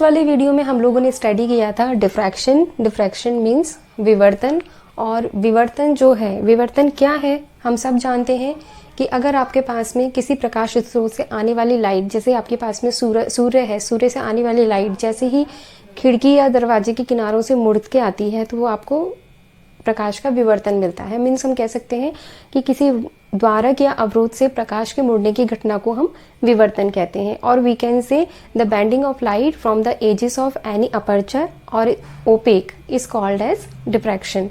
वाले वीडियो में हम लोगों ने स्टडी किया था डिफ्रैक्शन। डिफ्रैक्शन मीन्स विवर्तन। और विवर्तन जो है, विवर्तन क्या है हम सब जानते हैं कि अगर आपके पास में किसी प्रकाश स्रोत से आने वाली लाइट, जैसे आपके पास में सूर्य है, सूर्य से आने वाली लाइट जैसे ही खिड़की या दरवाजे के किनारों से मुड़ के आती है तो वो आपको प्रकाश का विवर्तन मिलता है। मीन्स हम कह सकते हैं कि किसी द्वारक या अवरोध से प्रकाश के मुड़ने की घटना को हम विवर्तन कहते हैं। और we can say the bending of light from the edges of any aperture और opaque is called as diffraction.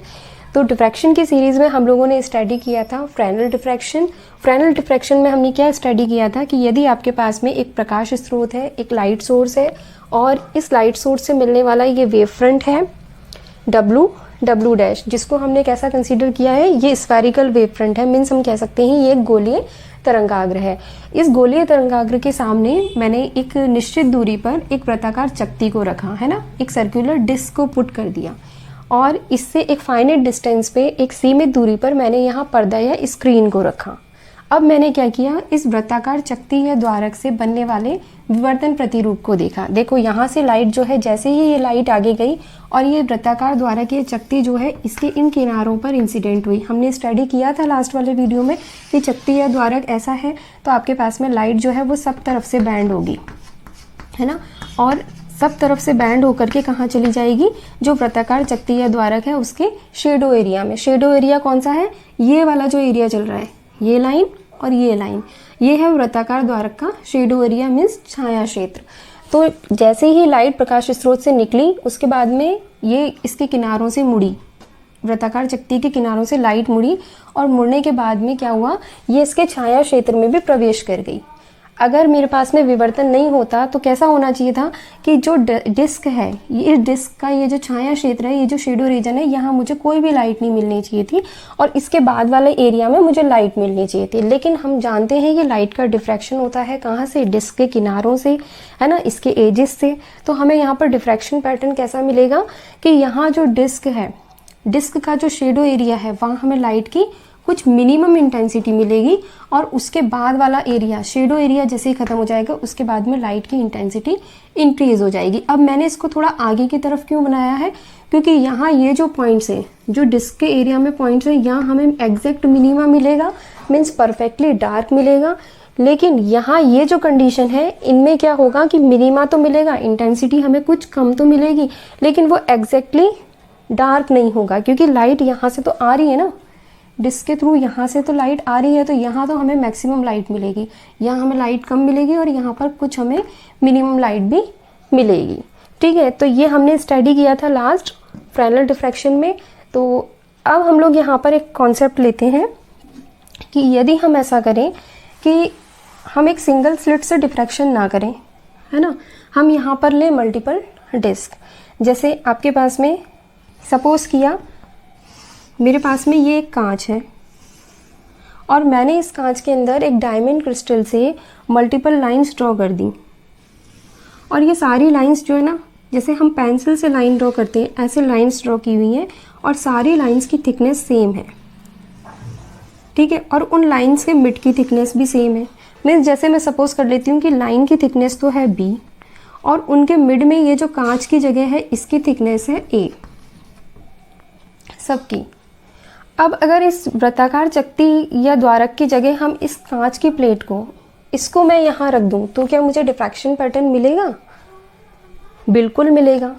तो डिफ्रैक्शन की सीरीज में हम लोगों ने स्टडी किया था फ्रेनेल डिफ्रैक्शन। फ्रेनेल डिफ्रैक्शन में हमने क्या स्टडी किया था कि यदि आपके पास में एक प्रकाश स्रोत है, एक लाइट सोर्स है, और इस लाइट सोर्स से मिलने वाला ये वेव फ्रंट है W डैश, जिसको हमने कैसा कंसीडर किया है, ये स्फेरिकल वेव फ्रंट है। मीन्स हम कह सकते हैं ये एक गोलीय तरंगाग्र है। इस गोलीय तरंगाग्र के सामने मैंने एक निश्चित दूरी पर एक वृत्ताकार चकती को रखा है ना, एक सर्कुलर डिस्क को पुट कर दिया, और इससे एक फाइनाइट डिस्टेंस पे एक सीमित दूरी पर मैंने यहाँ पर्दा या स्क्रीन को रखा। अब मैंने क्या किया, इस वृत्ताकार चकती या द्वारक से बनने वाले विवर्तन प्रतिरूप को देखा। देखो यहाँ से लाइट जो है, जैसे ही ये लाइट आगे गई और ये वृत्ताकार द्वारक या चकती जो है इसके इन किनारों पर इंसिडेंट हुई। हमने स्टडी किया था लास्ट वाले वीडियो में कि चकती या द्वारक ऐसा है तो आपके पास में लाइट जो है वो सब तरफ से बैंड होगी, है ना, और सब तरफ से बैंड होकर के कहाँ चली जाएगी, जो वृत्ताकार चकती या द्वारक है उसके शेडो एरिया में। शेडो एरिया कौन सा है, ये वाला जो एरिया चल रहा है, ये लाइन और ये लाइन, ये है वृत्ताकार द्वारक का शेडो एरिया मीन्स छाया क्षेत्र। तो जैसे ही लाइट प्रकाश स्रोत से निकली उसके बाद में ये इसके किनारों से मुड़ी, वृत्ताकार चकती के किनारों से लाइट मुड़ी, और मुड़ने के बाद में क्या हुआ, ये इसके छाया क्षेत्र में भी प्रवेश कर गई। अगर मेरे पास में विवर्तन नहीं होता तो कैसा होना चाहिए था कि जो डिस्क है, ये डिस्क का ये जो छाया क्षेत्र है, ये जो शेडो रीजन है, यहाँ मुझे कोई भी लाइट नहीं मिलनी चाहिए थी, और इसके बाद वाले एरिया में मुझे लाइट मिलनी चाहिए थी। लेकिन हम जानते हैं ये लाइट का डिफ्रैक्शन होता है कहाँ से, डिस्क के किनारों से, है ना, इसके एजेस से। तो हमें यहाँ पर डिफ्रैक्शन पैटर्न कैसा मिलेगा कि यहाँ जो डिस्क है, डिस्क का जो शेडो एरिया है, वहाँ हमें लाइट की कुछ मिनिमम इंटेंसिटी मिलेगी, और उसके बाद वाला एरिया, शेडो एरिया जैसे ही खत्म हो जाएगा उसके बाद में लाइट की इंटेंसिटी इंक्रीज हो जाएगी। अब मैंने इसको थोड़ा आगे की तरफ क्यों बनाया है, क्योंकि यहाँ ये जो पॉइंट्स है, जो डिस्क के एरिया में पॉइंट्स है, यहाँ हमें एग्जैक्ट मिनिमा मिलेगा, मीन्स परफेक्टली डार्क मिलेगा। लेकिन यहाँ ये जो कंडीशन है, इनमें क्या होगा कि मिनिमा तो मिलेगा, इंटेंसिटी हमें कुछ कम तो मिलेगी, लेकिन वो एग्जैक्टली डार्क नहीं होगा, क्योंकि लाइट यहाँ से तो आ रही है ना, डिस्क के थ्रू यहाँ से तो लाइट आ रही है, तो यहाँ तो हमें मैक्सिमम लाइट मिलेगी, यहाँ हमें लाइट कम मिलेगी, और यहाँ पर कुछ हमें मिनिमम लाइट भी मिलेगी। ठीक है, तो ये हमने स्टडी किया था लास्ट फ्रेनेल डिफ्रैक्शन में। तो अब हम लोग यहाँ पर एक कॉन्सेप्ट लेते हैं कि यदि हम ऐसा करें कि हम एक सिंगल स्लिट से डिफ्रैक्शन ना करें, है ना, हम यहाँ पर लें मल्टीपल डिस्क। जैसे आपके पास में सपोज किया मेरे पास में ये एक कांच है, और मैंने इस कांच के अंदर एक डायमंड क्रिस्टल से मल्टीपल लाइंस ड्रॉ कर दी, और ये सारी लाइंस जो है ना, जैसे हम पेंसिल से लाइन ड्रॉ करते हैं ऐसे लाइंस ड्रॉ की हुई हैं, और सारी लाइंस की थिकनेस सेम है। ठीक है, और उन लाइंस के मिड की थिकनेस भी सेम है। मीन्स जैसे मैं सपोज कर लेती हूँ कि लाइन की थिकनेस तो है B, और उनके मिड में ये जो कांच की जगह है इसकी थिकनेस है A सबकी। अब अगर इस वृत्ताकार चकती या द्वारक की जगह हम इस कांच की प्लेट को, इसको मैं यहाँ रख दूँ, तो क्या मुझे डिफ्रैक्शन पैटर्न मिलेगा? बिल्कुल मिलेगा।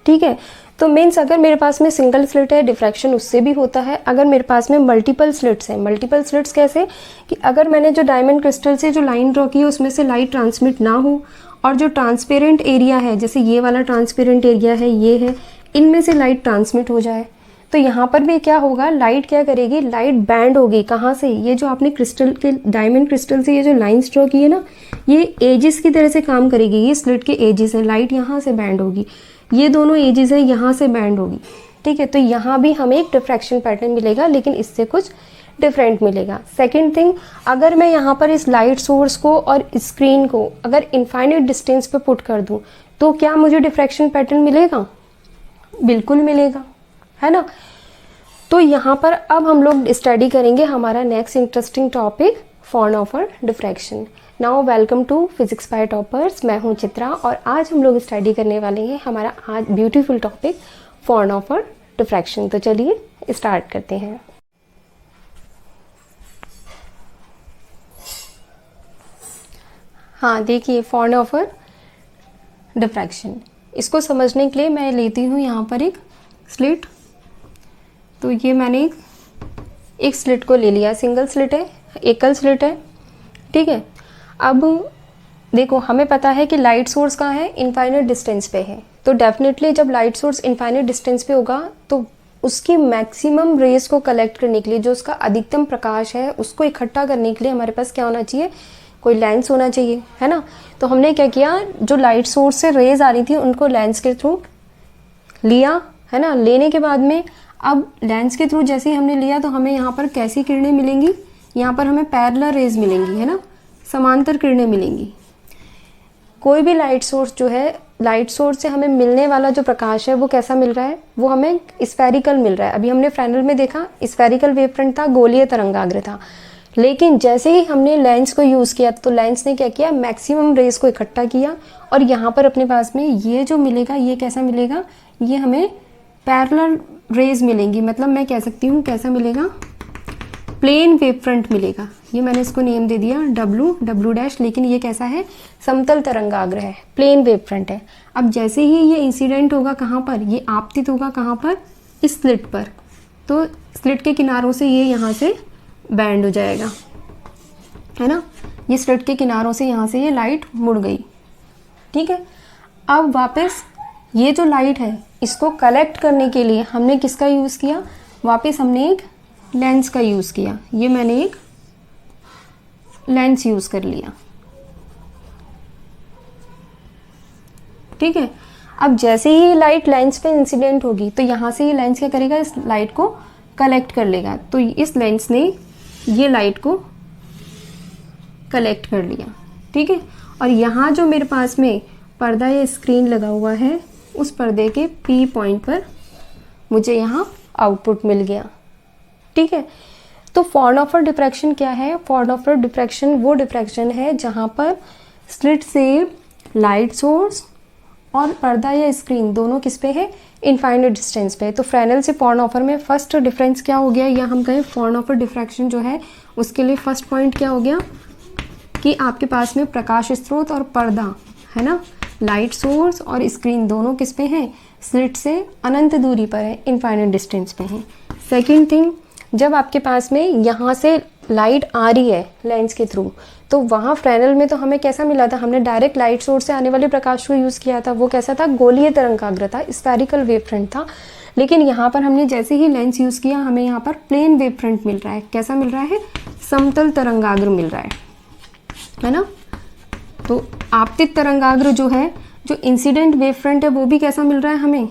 ठीक है, तो मीन्स अगर मेरे पास में सिंगल स्लिट है, डिफ्रैक्शन उससे भी होता है। अगर मेरे पास में मल्टीपल स्लिट्स हैं, मल्टीपल स्लिट्स कैसे कि अगर मैंने जो डायमंड क्रिस्टल से जो लाइन ड्रॉ की है उसमें से लाइट ट्रांसमिट ना हो, और जो ट्रांसपेरेंट एरिया है, जैसे ये वाला ट्रांसपेरेंट एरिया है, ये है, इनमें से लाइट ट्रांसमिट हो जाए, तो यहाँ पर भी क्या होगा, लाइट क्या करेगी, लाइट बैंड होगी। कहाँ से, ये जो आपने क्रिस्टल के डायमंड क्रिस्टल से ये जो लाइंस ड्रॉ की है ना, ये एजेस की तरह से काम करेगी। ये स्लिट के एजेस है, लाइट यहाँ से बैंड होगी, ये दोनों एजेस है, यहाँ से बैंड होगी। ठीक है, तो यहाँ भी हमें एक डिफ्रैक्शन पैटर्न मिलेगा, लेकिन इससे कुछ डिफरेंट मिलेगा। सेकेंड थिंग, अगर मैं यहाँ पर इस लाइट सोर्स को और स्क्रीन को अगर इनफाइनाइट डिस्टेंस पे पुट कर दूँ तो क्या मुझे डिफ्रैक्शन पैटर्न मिलेगा? बिल्कुल मिलेगा, है ना। तो यहाँ पर अब हम लोग स्टडी करेंगे हमारा next interesting topic Fraunhofer diffraction. Now welcome to physics by toppers. मैं हूं चित्रा और आज हम लोग स्टडी करने वाले हैं हमारा आज beautiful topic Fraunhofer diffraction. तो चलिए स्टार्ट करते हैं। हाँ देखिए, फॉर्न ऑफर डिफ्रैक्शन, इसको समझने के लिए मैं लेती हूँ यहाँ पर एक स्लिट। तो ये मैंने एक स्लिट को ले लिया, सिंगल स्लिट है, एकल स्लिट है, ठीक है। अब देखो, हमें पता है कि लाइट सोर्स कहाँ है, इनफाइनाइट डिस्टेंस पे है। तो डेफिनेटली जब लाइट सोर्स इनफाइनाइट डिस्टेंस पे होगा तो उसकी मैक्सिमम रेज को कलेक्ट करने के लिए, जो उसका अधिकतम प्रकाश है उसको इकट्ठा करने के लिए हमारे पास क्या होना चाहिए, कोई लेंस होना चाहिए, है ना। तो हमने क्या किया, जो लाइट सोर्स से रेज आ रही थी उनको लेंस के थ्रू लिया, है ना। लेने के बाद में अब लेंस के थ्रू जैसे ही हमने लिया तो हमें यहाँ पर कैसी किरणें मिलेंगी, यहाँ पर हमें पैरेलल रेज मिलेंगी, है ना, समांतर किरणें मिलेंगी। कोई भी लाइट सोर्स जो है, लाइट सोर्स से हमें मिलने वाला जो प्रकाश है वो कैसा मिल रहा है, वो हमें स्फेरिकल मिल रहा है। अभी हमने फ्रेनेल में देखा स्फेरिकल वेव फ्रंट था, गोलीय तरंगाग्र था। लेकिन जैसे ही हमने लेंस को यूज़ किया तो लेंस ने क्या किया, मैक्सिमम रेज को इकट्ठा किया और यहाँ पर अपने पास में ये जो मिलेगा, ये कैसा मिलेगा, ये हमें पैरेलल रेज मिलेंगी। मतलब मैं कह सकती हूँ कैसा मिलेगा, प्लेन वेव फ्रंट मिलेगा। ये मैंने इसको नेम दे दिया डब्लू डैश, लेकिन ये कैसा है, समतल तरंगाग्र है, प्लेन वेव फ्रंट है। अब जैसे ही ये इंसिडेंट होगा कहाँ पर, ये आपतित होगा कहाँ पर, इस स्लिट पर। तो स्लिट के किनारों से ये यहाँ से बैंड हो जाएगा, है ना। ये स्लिट के किनारों से यहाँ से ये लाइट मुड़ गई, ठीक है। अब वापस ये जो लाइट है इसको कलेक्ट करने के लिए हमने किसका यूज़ किया, वापस हमने एक लेंस का यूज़ किया। ये मैंने एक लेंस यूज़ कर लिया, ठीक है। अब जैसे ही लाइट लेंस पे इंसिडेंट होगी तो यहाँ से ये लेंस क्या करेगा, इस लाइट को कलेक्ट कर लेगा। तो इस लेंस ने ये लाइट को कलेक्ट कर लिया, ठीक है। और यहाँ जो मेरे पास में पर्दा या स्क्रीन लगा हुआ है, उस पर्दे के पी पॉइंट पर मुझे यहाँ आउटपुट मिल गया, ठीक है। तो फॉर्न ऑफर डिफ्रैक्शन क्या है, फॉर्न ऑफर डिफ्रैक्शन वो डिफ्रैक्शन है जहाँ पर स्लिट से लाइट सोर्स और पर्दा या स्क्रीन दोनों किस पे है, इनफाइनाइट डिस्टेंस पे। तो फ्रेनेल से फॉर्न ऑफर में फर्स्ट डिफरेंस क्या हो गया, या हम कहें फॉर्न ऑफर डिफ्रैक्शन जो है उसके लिए फर्स्ट पॉइंट क्या हो गया कि आपके पास में प्रकाश स्रोत और पर्दा, है ना, लाइट सोर्स और स्क्रीन दोनों किस पे हैं, स्लिट से अनंत दूरी पर है, इनफाइनाइट डिस्टेंस पे हैं। सेकेंड थिंग, जब आपके पास में यहाँ से लाइट आ रही है लेंस के थ्रू, तो वहाँ फ्रेनेल में तो हमें कैसा मिला था, हमने डायरेक्ट लाइट सोर्स से आने वाले प्रकाश को यूज़ किया था। वो कैसा था, गोलीय तरंगाग्र था, स्फेरिकल वेव फ्रंट था। लेकिन यहाँ पर हमने जैसे ही लेंस यूज़ किया, हमें यहाँ पर प्लेन वेव फ्रंट मिल रहा है। कैसा मिल रहा है, समतल तरंगाग्र मिल रहा है ना। तो आपतित तरंगाग्र जो है, जो इंसिडेंट वेव फ्रंट है, वो भी कैसा मिल रहा है, हमें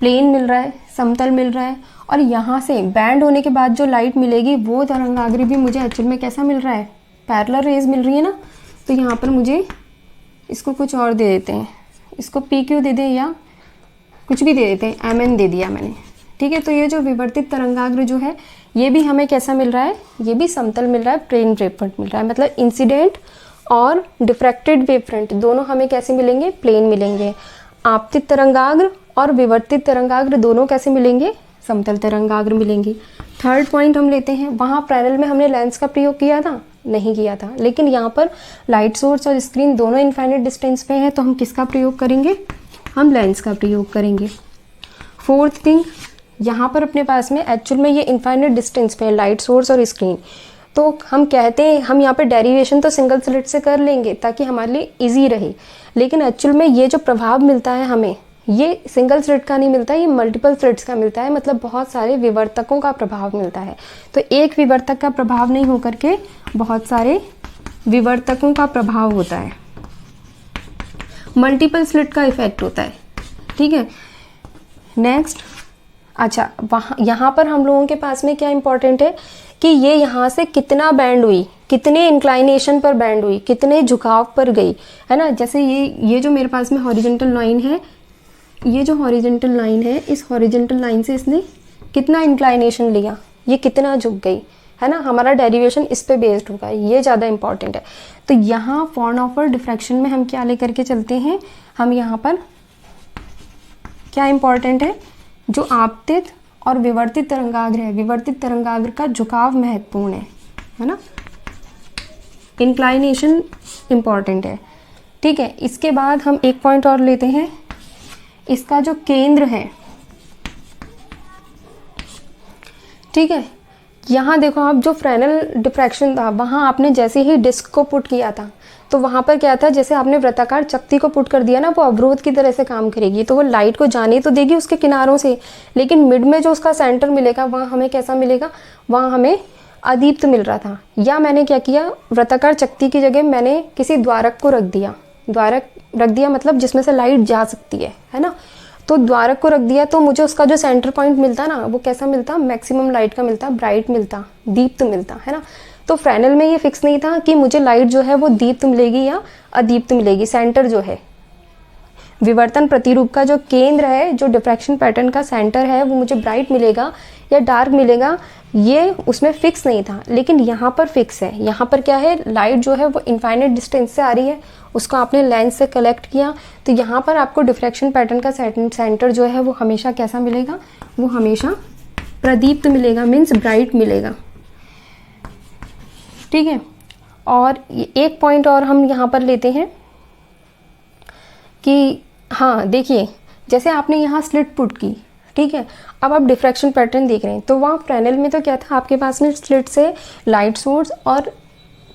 प्लेन मिल रहा है, समतल मिल रहा है। और यहाँ से बैंड होने के बाद जो लाइट मिलेगी वो तरंगाग्र भी मुझे एक्चुअल में कैसा मिल रहा है, पैरेलल रेज मिल रही है ना। तो यहाँ पर मुझे इसको कुछ और दे देते हैं, इसको पी क्यू दे दें या कुछ भी दे देते हैं, एम एन दे दिया मैंने, ठीक है। तो ये जो विवर्तित तरंगाग्र जो है ये भी हमें कैसा मिल रहा है, ये भी समतल मिल रहा है, प्लेन वेव फ्रंट मिल रहा है। मतलब इंसिडेंट और डिफ्रैक्टेड वेव फ्रंट दोनों हमें कैसे मिलेंगे, प्लेन मिलेंगे। आपतित तरंगाग्र और विवर्तित तरंगाग्र दोनों कैसे मिलेंगे, समतल तरंगाग्र मिलेंगी। थर्ड पॉइंट हम लेते हैं, वहाँ फ्रेनेल में हमने लेंस का प्रयोग किया था, नहीं किया था। लेकिन यहाँ पर लाइट सोर्स और स्क्रीन दोनों इनफाइनाइट डिस्टेंस पे है, तो हम किसका प्रयोग करेंगे, हम लेंस का प्रयोग करेंगे। फोर्थ थिंग, यहाँ पर अपने पास में एक्चुअल में ये इनफाइनाइट डिस्टेंस पे है लाइट सोर्स और स्क्रीन। तो हम कहते हैं, हम यहाँ पे डेरिवेशन तो सिंगल स्लिट से कर लेंगे ताकि हमारे लिए इजी रहे। लेकिन एक्चुअल में ये जो प्रभाव मिलता है हमें, ये सिंगल स्लिट का नहीं मिलता, ये मल्टीपल स्लिट्स का मिलता है। मतलब बहुत सारे विवर्तकों का प्रभाव मिलता है। तो एक विवर्तक का प्रभाव नहीं होकर के बहुत सारे विवर्तकों का प्रभाव होता है, मल्टीपल स्लिट का इफेक्ट होता है, ठीक है। नेक्स्ट, अच्छा, वहाँ यहाँ पर हम लोगों के पास में क्या इंपॉर्टेंट है कि ये यहाँ से कितना बैंड हुई, कितने इंक्लाइनेशन पर बैंड हुई, कितने झुकाव पर गई, है ना। जैसे ये जो मेरे पास में हॉरिजॉन्टल लाइन है, ये जो हॉरिजॉन्टल लाइन है, इस हॉरिजॉन्टल लाइन से इसने कितना इंक्लाइनेशन लिया, ये कितना झुक गई, है ना, हमारा डेरिवेशन इस पे बेस्ड होगा, ये ज़्यादा इंपॉर्टेंट है। तो यहाँ फ्राउनहोफर डिफ्रैक्शन में हम क्या लेकर के चलते हैं, हम यहाँ पर क्या इंपॉर्टेंट है, जो आपतित और विवर्तित तरंगाग्र है, विवर्तित तरंगाग्र का झुकाव महत्वपूर्ण है ना, इंक्लाइनेशन इंपॉर्टेंट है। ठीक है, इसके बाद हम एक पॉइंट और लेते हैं, इसका जो केंद्र है, ठीक है, यहाँ देखो आप, जो फ्रेनेल डिफ्रैक्शन था वहाँ आपने जैसे ही डिस्क को पुट किया था तो वहाँ पर क्या था, जैसे आपने वृत्ताकार चकती को पुट कर दिया ना, वो अवरोध की तरह से काम करेगी, तो वो लाइट को जाने तो देगी उसके किनारों से, लेकिन मिड में जो उसका सेंटर मिलेगा वहाँ हमें कैसा मिलेगा, वहाँ हमें अदीप्त मिल रहा था। या मैंने क्या किया, वृत्ताकार चकती की जगह मैंने किसी द्वारक को रख दिया, द्वारक रख दिया मतलब जिसमें से लाइट जा सकती है ना, तो द्वारक को रख दिया, तो मुझे उसका जो सेंटर पॉइंट मिलता ना, वो कैसा मिलता, मैक्सिमम लाइट का मिलता, ब्राइट मिलता, दीप्त मिलता, है ना। तो फ्रेनेल में ये फिक्स नहीं था कि मुझे लाइट जो है वो दीप्त मिलेगी या अदीप्त मिलेगी, सेंटर जो है, विवर्तन प्रतिरूप का जो केंद्र है, जो डिफ्रैक्शन पैटर्न का सेंटर है, वो मुझे ब्राइट मिलेगा या डार्क मिलेगा, ये उसमें फिक्स नहीं था। लेकिन यहाँ पर फिक्स है, यहाँ पर क्या है, लाइट जो है वो इनफाइनाइट डिस्टेंस से आ रही है, उसको आपने लेंस से कलेक्ट किया, तो यहाँ पर आपको डिफ्रैक्शन पैटर्न का सेंटर जो है वो हमेशा कैसा मिलेगा, वो हमेशा प्रदीप्त मिलेगा, मीन्स ब्राइट मिलेगा। ठीक है, और एक पॉइंट और हम यहाँ पर लेते हैं कि हाँ देखिए, जैसे आपने यहाँ स्लिट पुट की, ठीक है, अब आप डिफ्रैक्शन पैटर्न देख रहे हैं, तो वहाँ फ्रेनेल में तो क्या था, आपके पास में स्लिट से लाइट सोर्स और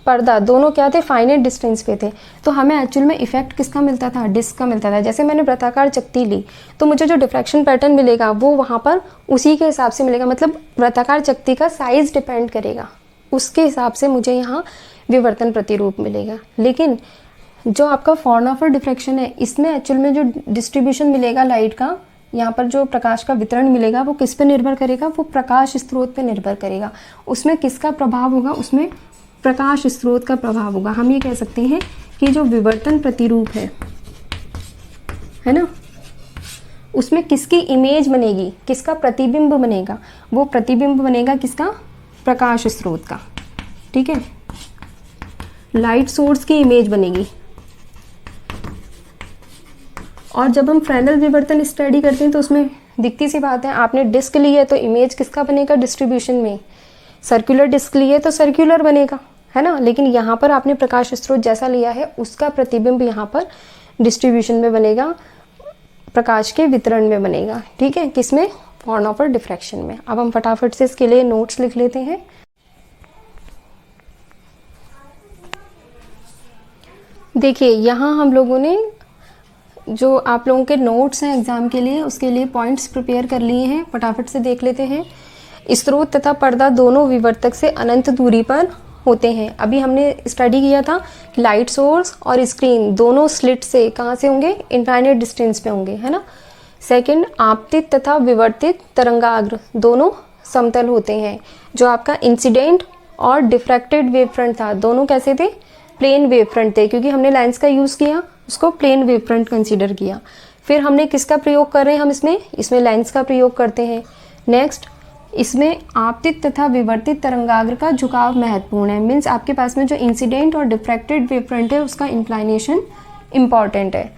पर्दा दोनों क्या थे, फाइनाइट डिस्टेंस पे थे, तो हमें एक्चुअल में इफेक्ट किसका मिलता था, डिस्क का मिलता था। जैसे मैंने वृत्ताकार चकती ली तो मुझे जो डिफ्रैक्शन पैटर्न मिलेगा वो वहाँ पर उसी के हिसाब से मिलेगा, मतलब वृत्ताकार चकती का साइज डिपेंड करेगा, उसके हिसाब से मुझे यहाँ विवर्तन प्रतिरूप मिलेगा। लेकिन जो आपका फ्राउनहोफर डिफ्रैक्शन है, इसमें एक्चुअल में जो डिस्ट्रीब्यूशन मिलेगा लाइट का, यहाँ पर जो प्रकाश का वितरण मिलेगा वो किस पे निर्भर करेगा, वो प्रकाश स्रोत पे निर्भर करेगा। उसमें किसका प्रभाव होगा, उसमें प्रकाश स्रोत का प्रभाव होगा। हम ये कह सकते हैं कि जो विवर्तन प्रतिरूप है ना, उसमें किसकी इमेज बनेगी, किसका प्रतिबिंब बनेगा, वो प्रतिबिंब बनेगा किसका, प्रकाश स्रोत का। ठीक है, लाइट सोर्स की इमेज बनेगी। और जब हम फ्रेनेल विवर्तन स्टडी करते हैं तो उसमें दिखती सी बात है, आपने डिस्क ली है तो इमेज किसका बनेगा, डिस्ट्रीब्यूशन में सर्कुलर डिस्क ली है तो सर्कुलर बनेगा, है ना। लेकिन यहाँ पर आपने प्रकाश स्रोत जैसा लिया है उसका प्रतिबिंब यहाँ पर डिस्ट्रीब्यूशन में बनेगा, प्रकाश के वितरण में बनेगा। ठीक है, किसमें, फ्राउनहोफर डिफ्रैक्शन में। अब हम फटाफट से इसके लिए नोट्स लिख लेते हैं। देखिए, यहाँ हम लोगों ने जो आप लोगों के नोट्स हैं एग्जाम के लिए, उसके लिए पॉइंट्स प्रिपेयर कर लिए हैं, फटाफट से देख लेते हैं। स्रोत तथा पर्दा दोनों विवर्तक से अनंत दूरी पर होते हैं। अभी हमने स्टडी किया था लाइट सोर्स और स्क्रीन दोनों स्लिट से कहाँ से होंगे, इनफाइनाइट डिस्टेंस पे होंगे, है ना। सेकंड, आपतित तथा विवर्तित तरंगाग्र दोनों समतल होते हैं। जो आपका इंसिडेंट और डिफ्रैक्टेड वेव फ्रंट था, दोनों कैसे थे, प्लेन वेव फ्रंट थे, क्योंकि हमने लेंस का यूज़ किया, उसको प्लेन वेव फ्रंट कंसिडर किया। फिर हमने किसका प्रयोग कर रहे हैं, हम इसमें लेंस का प्रयोग करते हैं। नेक्स्ट, इसमें आपतित तथा विवर्तित तरंगाग्र का झुकाव महत्वपूर्ण है, मीन्स आपके पास में जो इंसिडेंट और डिफ्रैक्टेड वेव फ्रंट है उसका इंक्लाइनेशन इम्पॉर्टेंट है।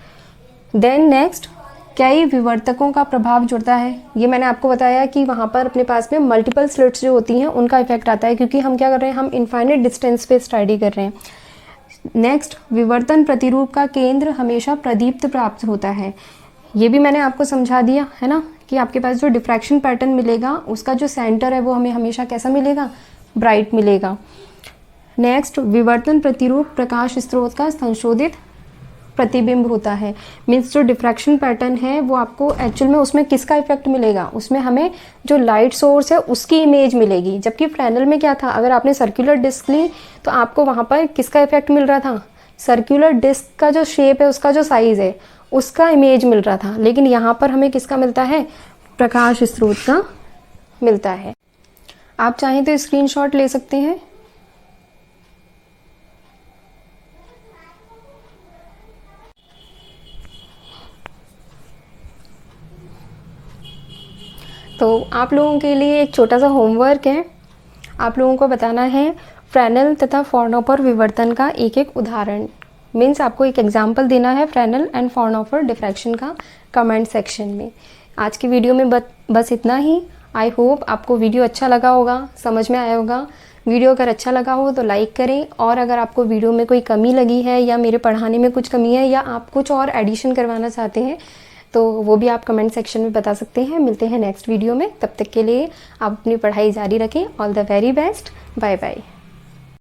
देन नेक्स्ट, कई विवर्तकों का प्रभाव जुड़ता है। ये मैंने आपको बताया कि वहाँ पर अपने पास में मल्टीपल स्लिट्स जो होती हैं उनका इफेक्ट आता है, क्योंकि हम क्या कर रहे हैं, हम इनफाइनाइट डिस्टेंस पे स्टडी कर रहे हैं। नेक्स्ट, विवर्तन प्रतिरूप का केंद्र हमेशा प्रदीप्त प्राप्त होता है। ये भी मैंने आपको समझा दिया है ना, कि आपके पास जो डिफ्रैक्शन पैटर्न मिलेगा उसका जो सेंटर है वो हमें हमेशा कैसा मिलेगा, ब्राइट मिलेगा। नेक्स्ट, विवर्तन प्रतिरूप प्रकाश स्रोत का संशोधित प्रतिबिंब होता है, मीन्स जो डिफ्रैक्शन पैटर्न है वो आपको एक्चुअल में उसमें किसका इफेक्ट मिलेगा, उसमें हमें जो लाइट सोर्स है उसकी इमेज मिलेगी। जबकि फ्रेनेल में क्या था, अगर आपने सर्कुलर डिस्क ली तो आपको वहाँ पर किसका इफेक्ट मिल रहा था, सर्कुलर डिस्क का जो शेप है, उसका जो साइज है, उसका इमेज मिल रहा था। लेकिन यहाँ पर हमें किसका मिलता है, प्रकाश स्रोत का मिलता है। आप चाहें तो स्क्रीनशॉट ले सकते हैं। तो आप लोगों के लिए एक छोटा सा होमवर्क है, आप लोगों को बताना है फ्रेनेल तथा फ़ॉर्नहोफर विवर्तन का एक एक उदाहरण। मीन्स आपको एक एग्जाम्पल देना है फ्रेनेल एंड फ़ॉर्नहोफर डिफ्रैक्शन का कमेंट सेक्शन में। आज की वीडियो में बस इतना ही। आई होप आपको वीडियो अच्छा लगा होगा, समझ में आया होगा। वीडियो अगर अच्छा लगा हो तो लाइक करें, और अगर आपको वीडियो में कोई कमी लगी है या मेरे पढ़ाने में कुछ कमी है या आप कुछ और एडिशन करवाना चाहते हैं तो वो भी आप कमेंट सेक्शन में बता सकते हैं। मिलते हैं नेक्स्ट वीडियो में, तब तक के लिए आप अपनी पढ़ाई जारी रखें। All the very best, bye bye.